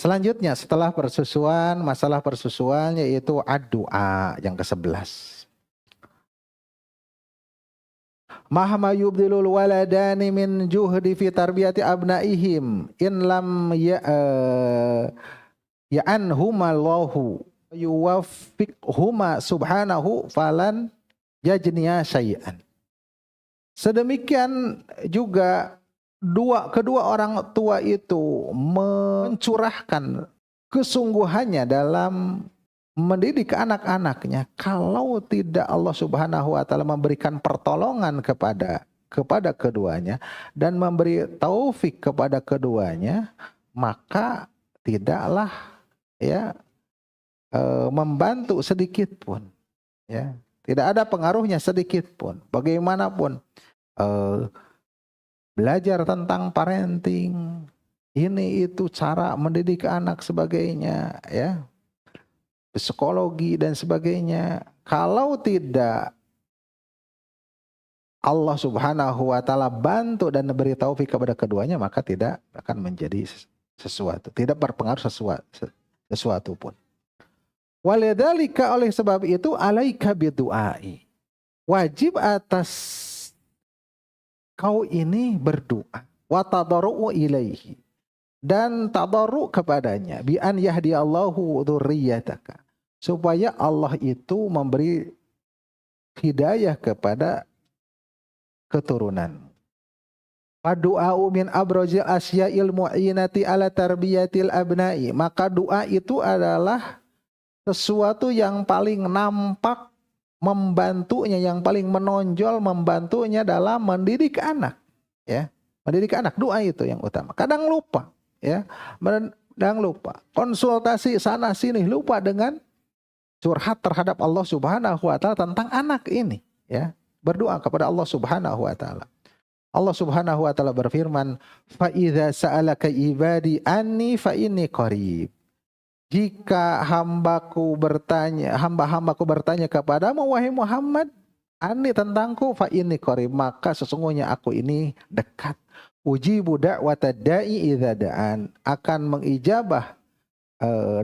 Selanjutnya setelah persusuan, masalah persusuan yaitu ad-du'a yang ke-11. Mahma yubdilul waladani min juhdi fi tarbiyati abnaihim in lam ya'anhuma Allahu yuwaffiqhuma subhanahu falan yajniya syai'an. Sedemikian juga kedua orang tua itu mencurahkan kesungguhannya dalam mendidik anak-anaknya. Kalau tidak Allah Subhanahu wa taala memberikan pertolongan kepada keduanya dan memberi taufik kepada keduanya, maka tidaklah membantu sedikit pun, ya. Tidak ada pengaruhnya sedikit pun. Bagaimanapun belajar tentang parenting, ini itu cara mendidik anak sebagainya, ya. Psikologi dan sebagainya. Kalau tidak Allah Subhanahu wa taala bantu dan beri taufik kepada keduanya, maka tidak akan menjadi sesuatu, tidak berpengaruh sesuatu pun. Walidzalika, oleh sebab itu, alaika bidu'ai, wajib atas kau ini berdoa, wa tadarru'u ilaihi, dan tadarru' kepadanya, bi an yahdiyallahu dzurriyyataka, supaya Allah itu memberi hidayah kepada keturunan. Fadu'a'u min abrajil asya'il mu'inati ala tarbiyatil abna'i, maka doa itu adalah sesuatu yang paling nampak membantunya, yang paling menonjol membantunya dalam mendidik anak, ya. Mendidik anak, doa itu yang utama. Kadang lupa, ya. Kadang lupa. Konsultasi sana sini, lupa dengan curhat terhadap Allah Subhanahu wa taala tentang anak ini, ya. Berdoa kepada Allah Subhanahu wa taala. Allah Subhanahu wa taala berfirman, "Fa idza sa'alaka ibadi anni fa inni qarib." Jika hamba-hambaku bertanya kepadamu wahai Muhammad, anni tentangku, fa inni qarib, maka sesungguhnya aku ini dekat. Ujibu da'watad da'i idza da'an, akan mengijabah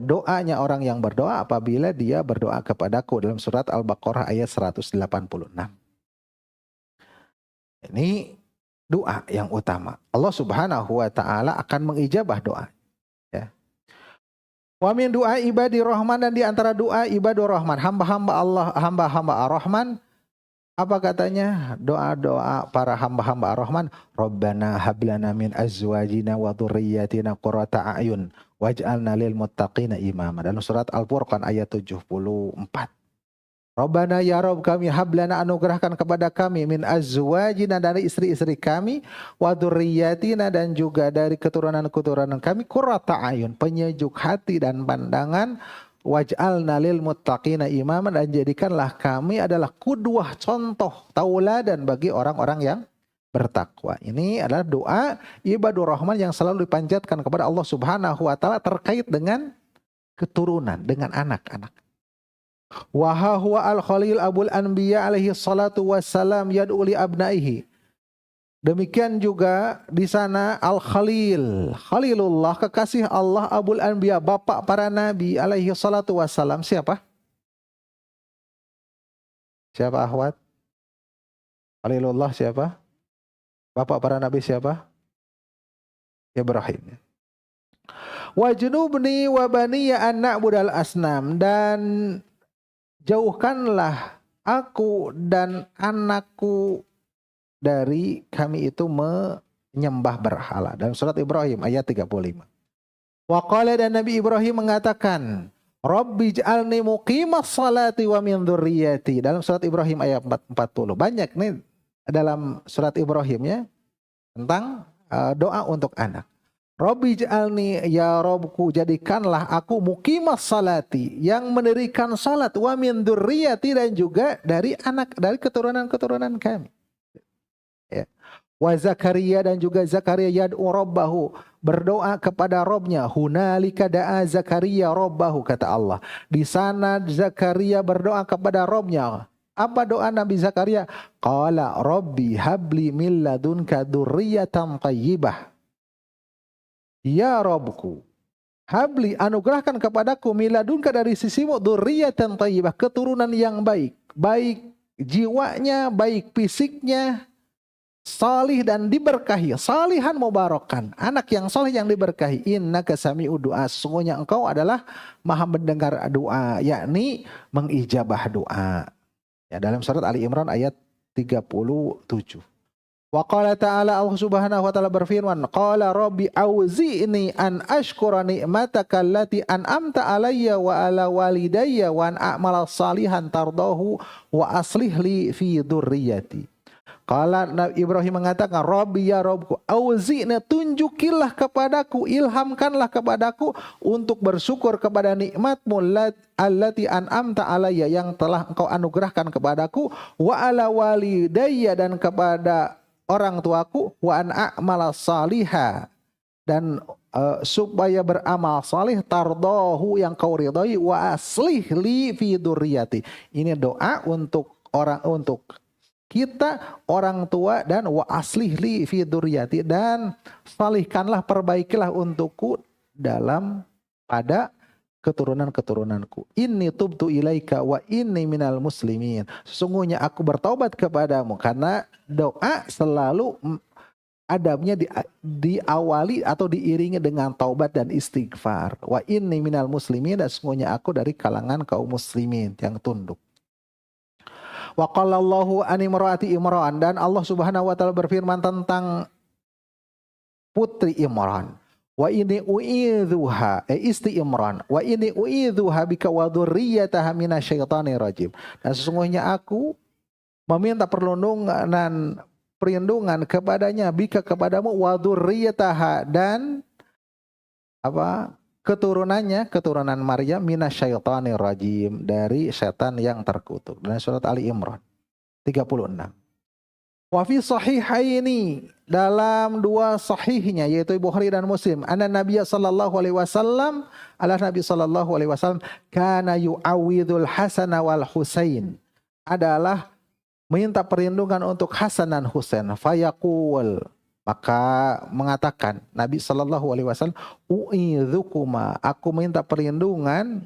doanya orang yang berdoa apabila dia berdoa kepadaku, dalam surat Al-Baqarah ayat 186. Ini doa yang utama. Allah Subhanahu wa taala akan mengijabah doa, ya. Wa min doa ibadi rahman, dan di antara doa ibadur rahman, hamba-hamba Allah, hamba-hamba ar-Rahman, apa katanya? Doa-doa para hamba-hamba ar-Rahman, Rabbana hablana min azwajina wa dhurriyyatina qurrata a'yun waj'alna lil muttaqina imama, dalam surat Al-Furqan ayat 74. Rabbana, ya Rabb kami, hablana, anugerahkan kepada kami, min azwajina, dari istri-istri kami, wa dzurriyyatina, dan juga dari keturunan-keturunan kami, qurrata ayun, penyejuk hati dan pandangan, waj'alna lil muttaqina imama, dan jadikanlah kami adalah qudwah, contoh, tauladan bagi orang-orang yang bertakwa. Ini adalah doa ibadur rahman yang selalu dipanjatkan kepada Allah Subhanahu wa taala terkait dengan keturunan, dengan anak-anak. Wa huwa al-khalil abul anbiya alaihi salatu wassalam yad'u li abnaihi. Demikian juga di sana al-khalil, khalilullah, kekasih Allah, abul anbiya, bapak para nabi alaihi salatu wassalam. Siapa? Siapa akhwat? Khalilullah siapa? Bapak para nabi siapa? Ibrahim. Wa junubni wa baniya an na'budal asnam, dan jauhkanlah aku dan anakku dari kami itu menyembah berhala, dalam surat Ibrahim ayat 35. Wa qala, dan Nabi Ibrahim mengatakan, Rabbi ij'alni muqimas salati wa min dzurriyyati, dalam surat Ibrahim ayat 40. Banyak nih dalam surat Ibrahim, ya, tentang doa untuk anak. Rabbi ij'alni, ya Robku, jadikanlah aku muqimas salati, yang mendirikan salat, wa min dzurriyyati, dan juga dari keturunan-keturunan kami. Ya. Wa Zakaria, dan juga Zakaria, yad'u rabbahu, berdoa kepada Robnya. Hunalika da'a Zakaria rabbahu, kata Allah. Di sana Zakaria berdoa kepada Robnya. Apa doa Nabi Zakaria? Qala Rabbi habli min ladunka dzurriyyatan thayyibah. Ya Rabbku, habli anugerahkan kepadaku miladunka dari sisimu dzurriyyatan thayyibah, keturunan yang baik, baik jiwanya, baik fisiknya, salih dan diberkahi, salihan mubarakan, anak yang saleh yang diberkahi. Innaka sami'ud du'a, sesungguhnya engkau adalah maha mendengar doa, yakni mengijabah doa. Ya, dalam surat Ali Imran ayat 37. Wa qala ta'ala, Allah Subhanahu wa taala berfirman, qala rabbi auzi'ni an ashkura ni'mataka allati an'amta alayya wa ala walidayya wa an a'mala salihan tardahu wa aslih li fi dzurriyyati. Qala Nabi Ibrahim mengatakan, Rabbi ya Rabbku, auzi'ni, tunjukilah kepadaku, ilhamkanlah kepadaku untuk bersyukur kepada nikmatmu allati an'amta alayya, yang telah engkau anugerahkan kepadaku, wa ala walidayya, dan kepada orang tuaku, wa an a'mala saliha, dan supaya beramal salih, tardahu, yang kau ridhai, wa aslih li fi dzurriyyati. Ini doa untuk kita, orang tua, dan wa aslih li fi dzurriyyati, dan salihkanlah, perbaikilah untukku dalam pada keturunan-keturunanku. Inni tubtu ilaika wa inni minal muslimin. Sesungguhnya aku bertaubat kepadamu, karena doa selalu adabnya diawali atau diiringi dengan taubat dan istighfar. Wa inni minal muslimin, dan sesungguhnya aku dari kalangan kaum muslimin yang tunduk. Wa qala Allahu an imraati Imran, dan Allah Subhanahu wa taala berfirman tentang putri Imran. Wa ini u'idzuha, isti Imran, wa ini u'idzuha bika wa dzurriyyataha minasyaitonir rajim. Dan sesungguhnya aku meminta perlindungan kepadanya, bika kepadamu, wa dzurriyyataha, dan keturunan Maryam, minasyaitonir rajim, dari setan yang terkutuk. Dalam surat Ali Imran 36. Wa fi sahihaini, dalam dua sahihnya yaitu Bukhari dan Muslim, anna Nabi sallallahu alaihi wasallam, Nabi sallallahu alaihi wasallam kana yu'awwidzul Hasan wal Husain, adalah minta perlindungan untuk Hasan dan Husain. Fayaqul, maka mengatakan Nabi sallallahu alaihi wasallam, u'idzukuma, aku minta perlindungan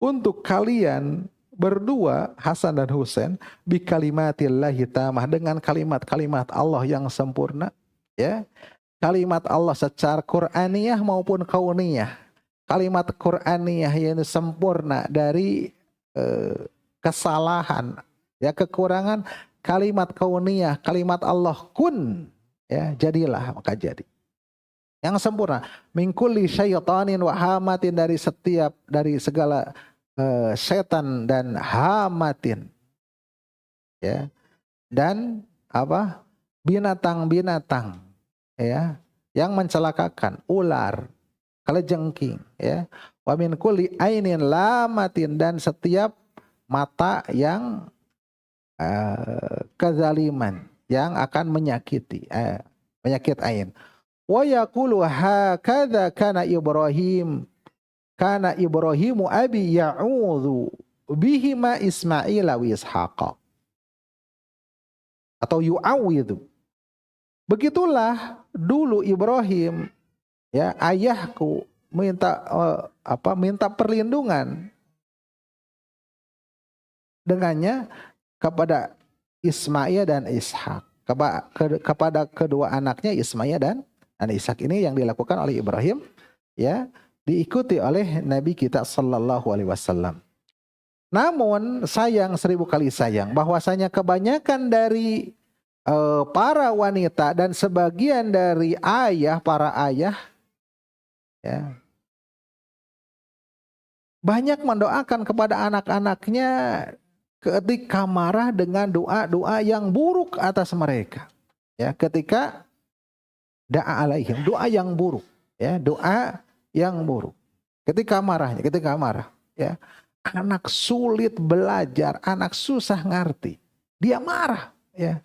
untuk kalian berdua, Hasan dan Husain, bi kalimatillahi tamah, dengan kalimat-kalimat Allah yang sempurna, ya. Kalimat Allah secara Qur'aniyah maupun kauniyah. Kalimat Qur'aniyah yang sempurna dari kesalahan, ya, kekurangan. Kalimat kauniyah, kalimat Allah, kun, ya, jadilah, maka jadi. Yang sempurna, min kulli syaitanin wa hamatin, dari segala setan dan hamatin, ya, dan binatang-binatang, ya, yang mencelakakan, ular, kalajengking, ya, wa min kulli ainin lamatin, dan setiap mata yang kezaliman, yang akan menyakit ain. Wa yaqulu hakadza kana Ibrahimu abi ya'udhu bihima Ismail wa Ishaq, atau yu'awidhu. Begitulah dulu Ibrahim, ya, ayahku minta perlindungan dengannya kepada Ismail dan Ishak, kepada kedua anaknya Ismail dan Ishak. Ini yang dilakukan oleh Ibrahim, ya, diikuti oleh Nabi kita sallallahu alaihi wasallam. Namun sayang, 1000 kali sayang, bahwasanya kebanyakan dari para wanita dan sebagian dari para ayah, ya, banyak mendoakan kepada anak-anaknya ketika marah dengan doa-doa yang buruk atas mereka, ya, ketika da'a alaihim, doa yang buruk, ya, doa yang buruk ketika marah, ya. Anak sulit belajar, anak susah ngerti, dia marah, ya.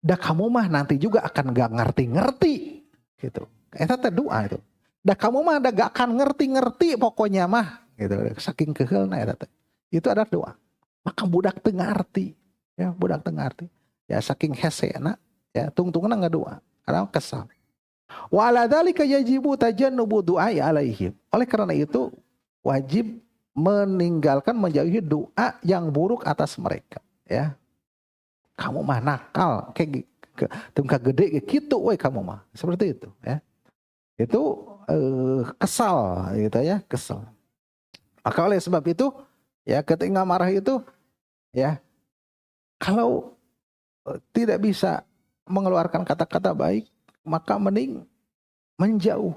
Dah kamu mah nanti juga akan gak ngerti-ngerti, gitu. Itu doa itu. Dah kamu mah gak akan ngerti-ngerti pokoknya mah, gitu. Saking keheulna eta. Itu adalah doa. Maka budak teu ngarti, ya, budak teu ngarti. Ya, saking hesena, ya, tungtungna ngadoa, karena kesal. Wa ala dzalika yajibu tajannubu du'ai alaihim. Oleh karena itu wajib meninggalkan menjauhi doa yang buruk atas mereka, ya. Kamu mah nakal kayak tungka gede gitu we kamu mah. Seperti itu, ya. Itu kesal gitu ya, kesal. Maka oleh sebab itu ya ketika marah itu ya kalau tidak bisa mengeluarkan kata-kata baik maka mending menjauh.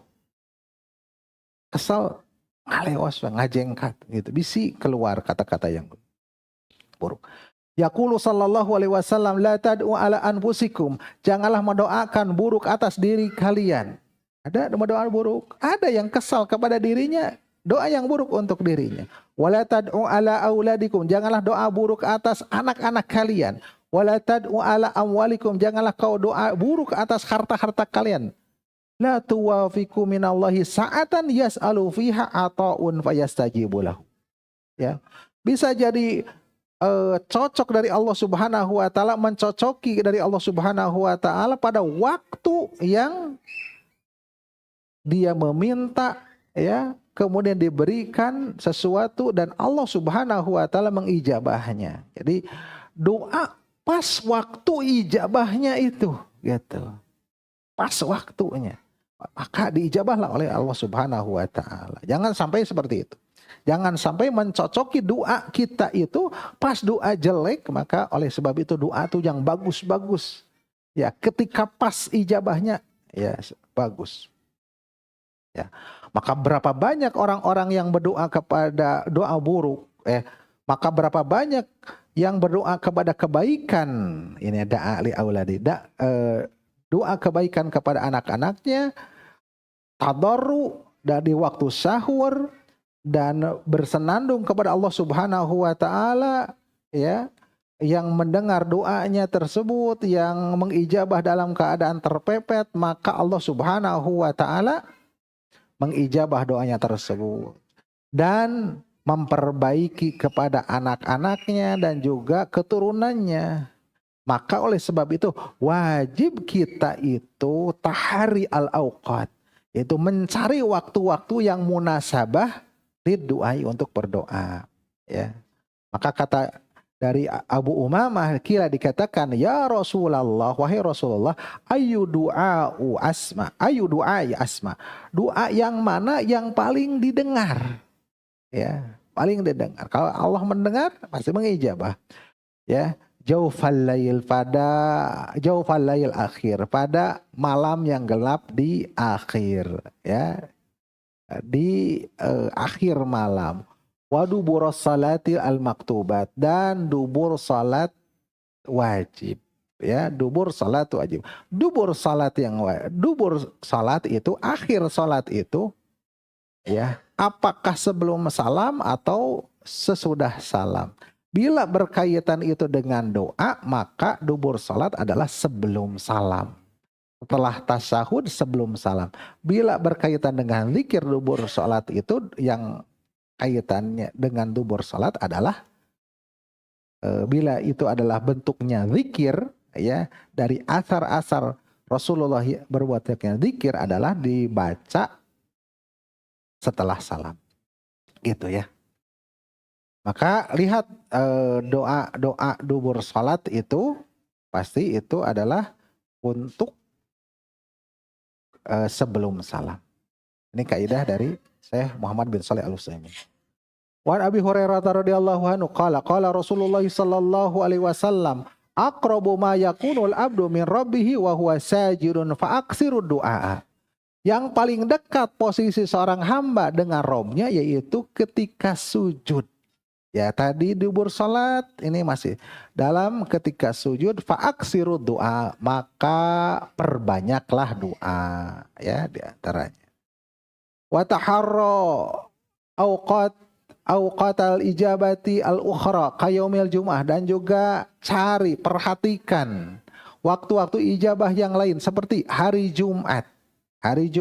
Kesal ngalewas ngajengkat gitu. Bisi keluar kata-kata yang buruk. Yaqulu sallallahu alaihi wasallam la tad'u ala anfusikum. Janganlah mendoakan buruk atas diri kalian. Ada doa buruk, ada yang kesal kepada dirinya, doa yang buruk untuk dirinya. Wala tad'u ala auladikum. Janganlah doa buruk atas anak-anak kalian. Wala tad'u ala amwalikum. Janganlah kau doa buruk atas harta-harta kalian. La tuwafiqu minallahi sa'atan yas'alu fiha ata'un fayastajibu lahu. Ya. Bisa jadi cocok dari Allah Subhanahu wa taala, mencocoki dari Allah Subhanahu wa taala pada waktu yang dia meminta, ya, kemudian diberikan sesuatu dan Allah Subhanahu wa taala mengijabahnya. Jadi doa pas waktu ijabahnya itu gitu. Pas waktunya. Maka diijabahlah oleh Allah Subhanahu wa taala. Jangan sampai seperti itu. Jangan sampai mencocoki doa kita itu pas doa jelek, maka oleh sebab itu doa itu yang bagus-bagus. Ya, ketika pas ijabahnya ya bagus. Ya. Maka berapa banyak orang-orang yang berdoa kepada doa buruk, maka berapa banyak yang berdoa kepada kebaikan. Ini doa li auladi, doa kebaikan kepada anak-anaknya, tadarru dari waktu sahur dan bersenandung kepada Allah Subhanahu wa taala, ya, yang mendengar doanya tersebut, yang mengijabah dalam keadaan terpepet, maka Allah Subhanahu wa taala mengijabah doanya tersebut dan memperbaiki kepada anak-anaknya dan juga keturunannya. Maka oleh sebab itu wajib kita itu tahari al-auqat, yaitu mencari waktu-waktu yang munasabah didoai untuk berdoa, ya. Maka kata dari Abu Umamah kira dikatakan, ya Rasulullah, wahai Rasulullah, ayu du'a'u asma, ayu du'ai asma, doa yang mana yang paling didengar, ya, paling didengar. Kalau Allah mendengar pasti mengijabah, ya. Jaufal lail akhir, pada malam yang gelap di akhir, ya, di akhir malam. Wa dubur salati al maktubat, dan dubur salat wajib, ya, dubur salat wajib. Dubur salat yang dubur salat itu akhir salat itu, ya, apakah sebelum salam atau sesudah salam. Bila berkaitan itu dengan doa, maka dubur salat adalah sebelum salam. Setelah tasyahud sebelum salam. Bila berkaitan dengan zikir, dubur salat itu yang kaitannya dengan dubur salat adalah bila itu adalah bentuknya zikir, ya, dari asar-asar Rasulullah berbuat zikir adalah dibaca setelah salam, gitu ya. Maka lihat doa dubur salat itu pasti itu adalah untuk sebelum salam. Ini kaidah dari Syekh Muhammad bin Shalih Al-Utsaimin. Wa Abi Hurairah radhiyallahu anhu qala Rasulullah sallallahu alaihi wasallam aqrabu ma yakunul abdu min rabbih wa huwa sajidun fa aksiru du'a. Yang paling dekat posisi seorang hamba dengan Robnya yaitu ketika sujud. Ya, tadi dubur salat, ini masih dalam ketika sujud, fa'aksiru doa, maka perbanyaklah doa, ya, diantaranya. Wa taharro awqatal ijabati al-ukhra qayaumil jum'ah, dan juga perhatikan waktu-waktu ijabah yang lain seperti hari Jumat. Hari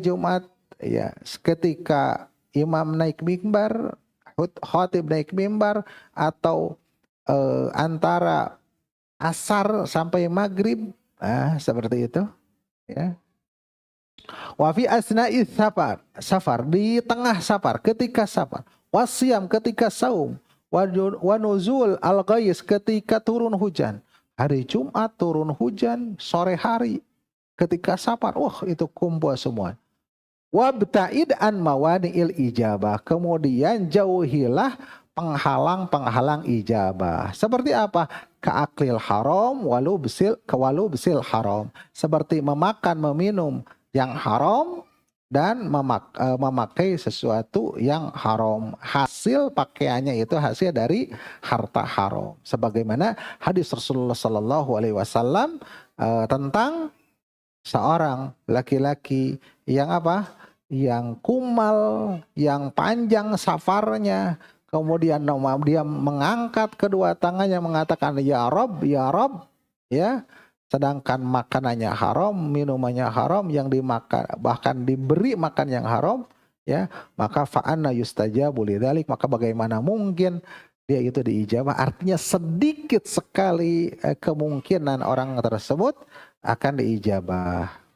Jumat, ya, ketika imam naik mimbar, khatib naik mimbar, atau antara asar sampai maghrib, seperti itu, Ya. Wa fi asna'i safar di tengah safar, ketika safar. Wasyam ketika saum. Wa nuzul al-ghais ketika turun hujan. Hari Jumat turun hujan, sore hari ketika safar. Wah, itu kumpul semua. Wabta'id an mawani'il ijabah. Kemudian jauhilah penghalang-penghalang ijabah. Seperti apa? Ka'aklil haram walu besil haram. Seperti memakan, meminum yang haram dan memakai sesuatu yang haram. Hasil pakaiannya itu hasil dari harta haram. Sebagaimana hadis Rasulullah Sallallahu Alaihi Wasallam tentang seorang laki-laki yang apa? Yang kumal, yang panjang safarnya, kemudian dia mengangkat kedua tangannya mengatakan ya Rob, ya. Sedangkan makanannya haram, minumannya haram, yang dimakan bahkan diberi makan yang haram, ya, maka fa'anna yustajabu lidzalik, maka bagaimana mungkin dia itu diijabah? Artinya sedikit sekali kemungkinan orang tersebut akan diijabah.